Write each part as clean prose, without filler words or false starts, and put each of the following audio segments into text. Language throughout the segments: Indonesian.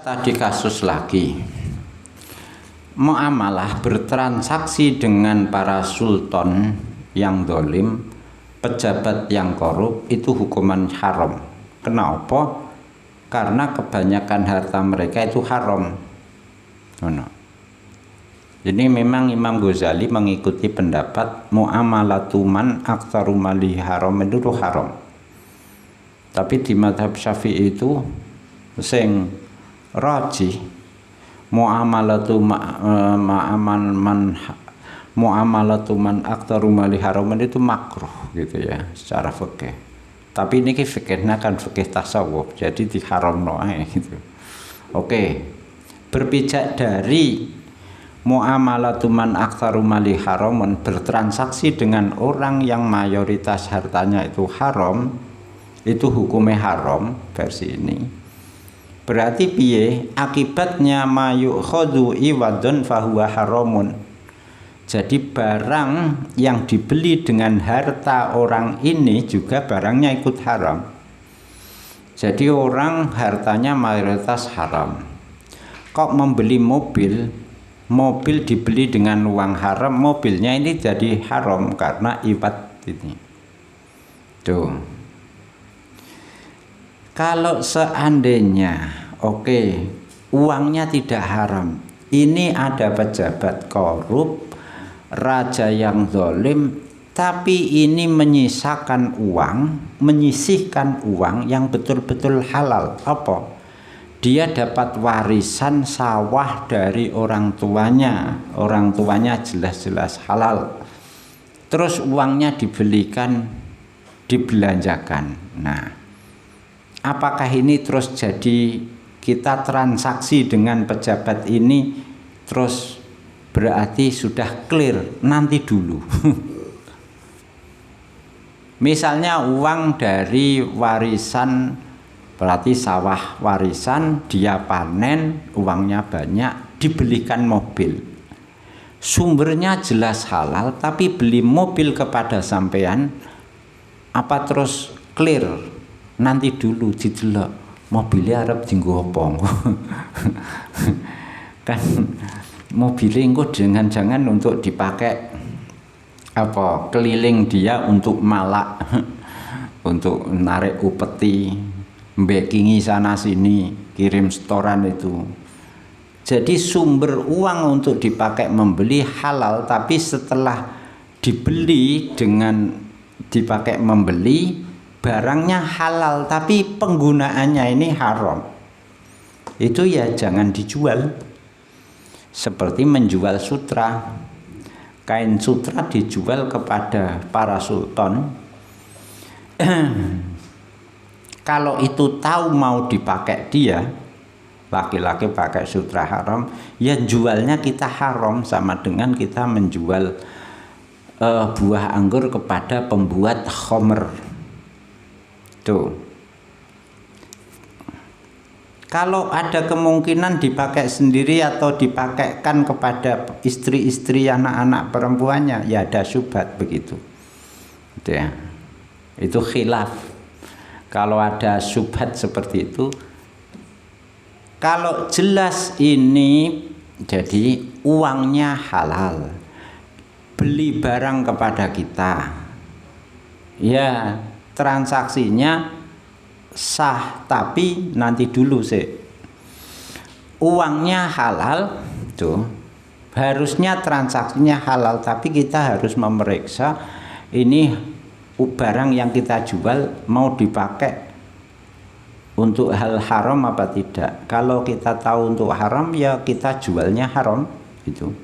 Tadi kasus lagi, muamalah bertransaksi dengan para sultan yang dolim, pejabat yang korup, itu hukuman haram. Kenapa? Karena kebanyakan harta mereka itu haram. Jadi memang Imam Ghazali mengikuti pendapat muamalatuman aktsaru mali haram itu haram. Tapi di mazhab Syafi'i itu sing rajih muamalatu man aktsaru mali haram itu makruh gitu ya secara fikih. Tapi ini fikihnya kan fikih tasawuf, jadi diharamno ae gitu. Oke. Berpijak dari muamalatu man aktsaru mali haramun, bertransaksi dengan orang yang mayoritas hartanya itu haram, itu hukumnya haram versi ini. Berarti piye? Akibatnya mayu khodu iwadun fahuwa haramun. Jadi barang yang dibeli dengan harta orang ini juga barangnya ikut haram. Jadi orang hartanya mayoritas haram. Kok membeli mobil dibeli dengan uang haram, mobilnya ini jadi haram karena iwad ini. Tuh. Kalau seandainya uangnya tidak haram, ini ada pejabat korup, raja yang zalim, tapi ini menyisihkan uang yang betul-betul halal. Apa? Dia dapat warisan sawah dari orang tuanya jelas-jelas halal. Terus uangnya dibelanjakan. Nah, apakah ini terus jadi kita transaksi dengan pejabat ini terus berarti sudah clear? Nanti dulu. Misalnya uang dari warisan, berarti sawah warisan, dia panen, uangnya banyak, dibelikan mobil. Sumbernya jelas halal, tapi beli mobil kepada sampean, apa terus clear? Nanti dulu didelok, mobilnya arep dienggo apa? Kan mobilnya engko jangan-jangan untuk dipakai apa? Keliling dia untuk malak, untuk narik upeti, backingi sana sini, kirim setoran itu. Jadi sumber uang untuk dipakai membeli halal, tapi setelah dibeli dengan dipakai membeli, barangnya halal tapi penggunaannya ini haram. Itu ya jangan dijual. Seperti menjual sutra. Kain sutra dijual kepada para sultan. Kalau itu tahu mau dipakai dia, laki-laki pakai sutra haram, ya jualnya kita haram, sama dengan kita menjual buah anggur kepada pembuat khamr. Tuh. Kalau ada kemungkinan dipakai sendiri atau dipakaikan kepada istri-istri anak-anak perempuannya, ya ada syubhat begitu. Gitu ya. Itu khilaf. Kalau ada syubhat seperti itu, kalau jelas ini jadi uangnya halal, beli barang kepada kita, ya transaksinya sah, tapi nanti dulu sih. Uangnya halal, tuh harusnya transaksinya halal, tapi kita harus memeriksa ini barang yang kita jual mau dipakai untuk hal haram apa tidak. Kalau kita tahu untuk haram, ya kita jualnya haram itu.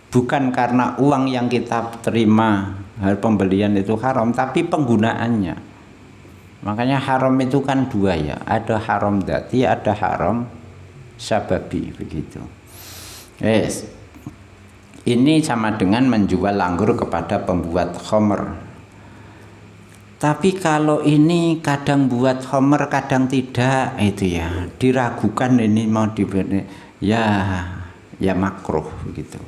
Bukan karena uang yang kita terima hal pembelian itu haram, tapi penggunaannya. Makanya haram itu kan dua ya, ada haram dzati, ada haram sababi begitu. Yes. Ini sama dengan menjual anggur kepada pembuat khamr. Tapi kalau ini kadang buat homer, kadang tidak, itu ya diragukan ini mau diberi, ya makruh begitu.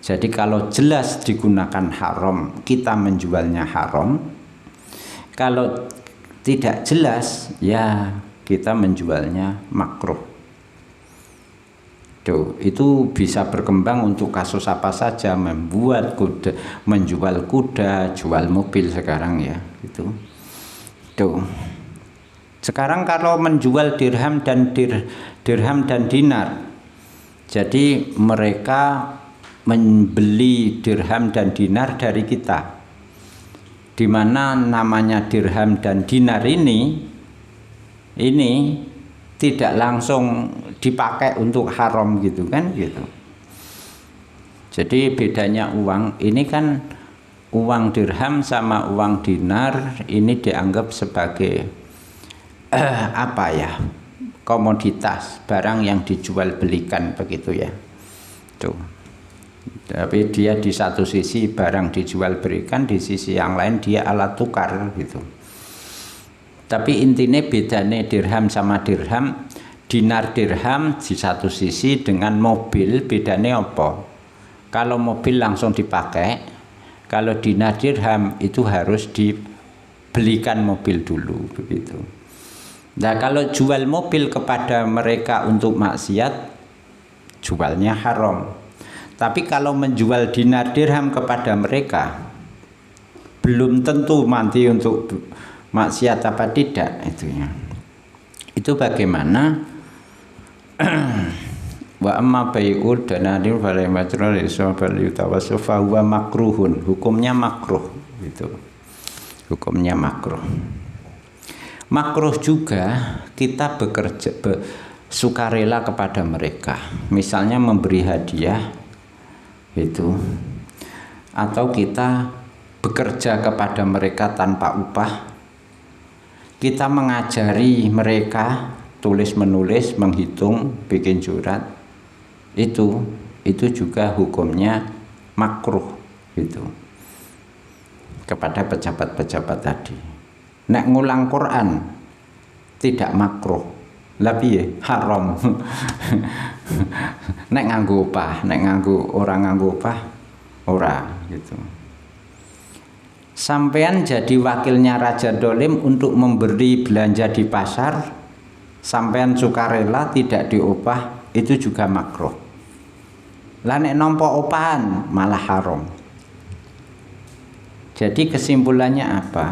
Jadi kalau jelas digunakan haram, kita menjualnya haram. Kalau tidak jelas, ya kita menjualnya makruh. Tuh, itu bisa berkembang untuk kasus apa saja, membuat kuda, menjual kuda, jual mobil sekarang ya, gitu. Tuh. Sekarang kalau menjual dirham dan dinar, jadi mereka membeli dirham dan dinar dari kita, di mana namanya dirham dan dinar ini tidak langsung dipakai untuk haram gitu kan gitu. Jadi bedanya uang ini kan, uang dirham sama uang dinar ini dianggap sebagai apa ya, komoditas, barang yang dijual belikan begitu ya. Tuh. Tapi dia di satu sisi barang dijual belikan, di sisi yang lain dia alat tukar gitu. Tapi intinya bedanya dirham sama dirham, dinar dirham di satu sisi dengan mobil bedanya apa? Kalau mobil langsung dipakai, kalau dinar dirham itu harus dibelikan mobil dulu begitu. Nah kalau jual mobil kepada mereka untuk maksiat, jualnya haram. Tapi kalau menjual dinar dirham kepada mereka, belum tentu nanti untuk maksiat apa tidak itunya. Itu bagaimana? Wa amma bai'ud dananir wal matral isabal yutawassafa huwa makruhun, hukumnya makruh gitu. Hukumnya makruh. Makruh juga kita bekerja sukarela kepada mereka, misalnya memberi hadiah itu, atau kita bekerja kepada mereka tanpa upah, kita mengajari mereka tulis menulis, menghitung, bikin surat, itu juga hukumnya makruh gitu kepada pejabat-pejabat tadi. Nek ngulang Quran tidak makruh, tapi haram. Nek nganggo upah, nek orang nganggo upah ora gitu. Sampean jadi wakilnya Raja Dolim untuk memberi belanja di pasar, sampean sukarela tidak diupah, itu juga makruh. Lah nek nampa upahan malah haram. Jadi kesimpulannya apa?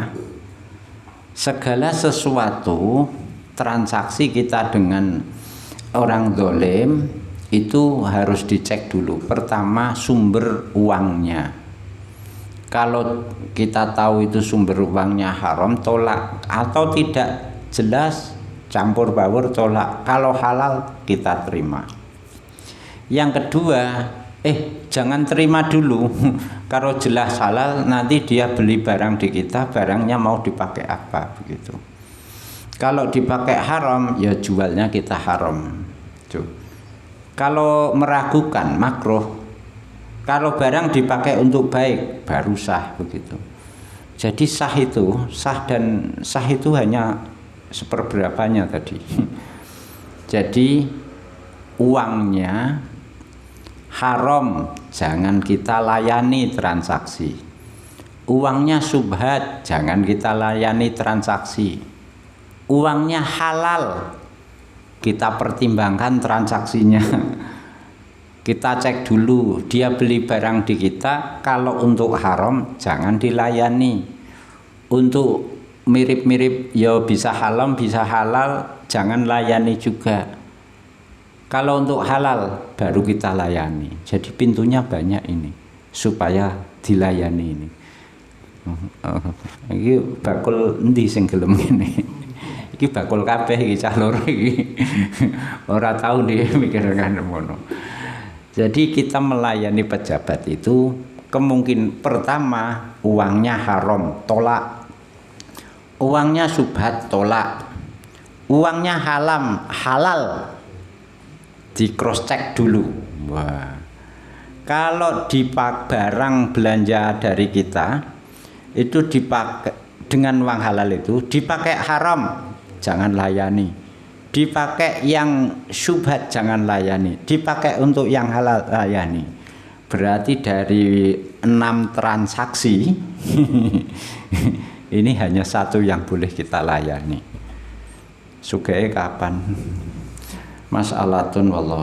Segala sesuatu transaksi kita dengan orang dolim itu harus dicek dulu. Pertama sumber uangnya. Kalau kita tahu itu sumber uangnya haram, tolak. Atau tidak jelas, campur baur, tolak. Kalau halal kita terima. Yang kedua, jangan terima dulu. Kalau jelas halal, nanti dia beli barang di kita, barangnya mau dipakai apa begitu. Kalau dipakai haram, ya jualnya kita haram. Tuh. Kalau meragukan, makruh. Kalau barang dipakai untuk baik, baru sah begitu. Jadi sah itu hanya seperberapanya tadi. Jadi uangnya haram, jangan kita layani transaksi. Uangnya subhat, jangan kita layani transaksi. Uangnya halal, kita pertimbangkan transaksinya. Kita cek dulu, dia beli barang di kita, kalau untuk haram jangan dilayani. Untuk mirip-mirip ya bisa haram, bisa halal, jangan layani juga. Kalau untuk halal baru kita layani. Jadi pintunya banyak ini supaya dilayani ini. Iki bakul endi sing gelem ngene? Iki bakul kabeh iki cah loro iki. Ora tahu dia mikirkan ngono. Jadi kita melayani pejabat itu kemungkinan pertama uangnya haram, tolak. Uangnya subhat, tolak. Uangnya halal, di cross check dulu. Wah. Kalau dipakai barang belanja dari kita itu dipakai dengan uang halal, itu dipakai haram jangan layani, dipakai yang syubhat jangan layani, dipakai untuk yang halal layani. Berarti dari 6 transaksi ini hanya 1 yang boleh kita layani. Sugih kapan? Mas'alatun wallah.